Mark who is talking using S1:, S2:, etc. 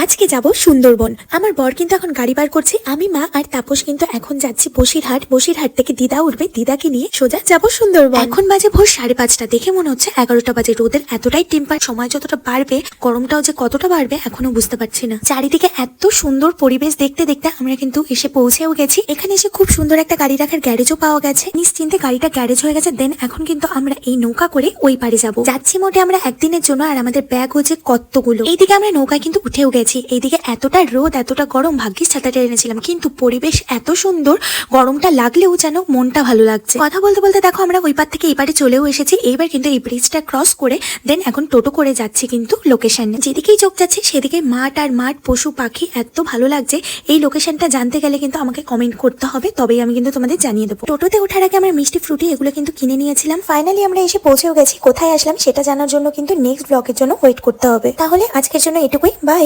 S1: আজকে যাব সুন্দরবন। আমার বর কিন্তু এখন গাড়ি বার করছে, আমি মা আর তাপস কিন্তু এখন যাচ্ছি বসিরহাট। বসিরহাট থেকে দিদা উঠবে, দিদাকে নিয়ে সোজা যাব সুন্দরবন। এখন বাজে ভোর 5:30, দেখে মনে হচ্ছে 11টা বাজে। রোদের এতটাই টেম্পার, সময় যতটা বাড়বে গরমটাও যে কতটা বাড়বে এখনো বুঝতে পারছি না। চারিদিকে এত সুন্দর পরিবেশ দেখতে দেখতে আমরা কিন্তু এসে পৌঁছেও গেছি। এখানে এসে খুব সুন্দর একটা গাড়ি রাখার গ্যারেজও পাওয়া গেছে। নিশ্চিন্তে গাড়িটা গ্যারেজ হয়ে গেছে। দেন এখন কিন্তু আমরা এই নৌকা করে ওই পারে যাব। যাচ্ছি মোটে আমরা একদিনের জন্য, আর আমাদের ব্যাগ হচ্ছে কতগুলো। এইদিকে আমরা নৌকায় কিন্তু উঠেও গেছি। এইদিকে এতটা রোদ, এতটা গরম, ভাগ্যিস ছাতাটা এনেছিলাম, কিন্তু পরিবেশ এত সুন্দর, গরমটা লাগলেও যেন মনটা ভালো লাগছে। কথা বলতে বলতে দেখো আমরা ওই পার থেকে এই পারে চলেও এসেছি। এইবার কিন্তু এই ব্রিজটা ক্রস করে দেন এখন টোটো করে যাচ্ছি কিন্তু লোকেশনে। যেদিকেই চোখ যাচ্ছে সেদিকে মাঠ আর মাঠ, পশু পাখি, এত ভালো লাগছে। এই লোকেশনটা জানতে গেলে কিন্তু আমাকে কমেন্ট করতে হবে, তবেই আমি কিন্তু তোমাদের জানিয়ে দেবো। টোটোতে ওঠার আগে আমরা মিষ্টি ফ্রুটি এগুলো কিন্তু কিনে নিয়েছিলাম। ফাইনালি আমরা এসে পৌঁছেও গেছি। কোথায় আসলাম সেটা জানার জন্য কিন্তু নেক্সট ব্লগের জন্য ওয়েট করতে হবে। তাহলে আজকের জন্য এটুকুই, বাই।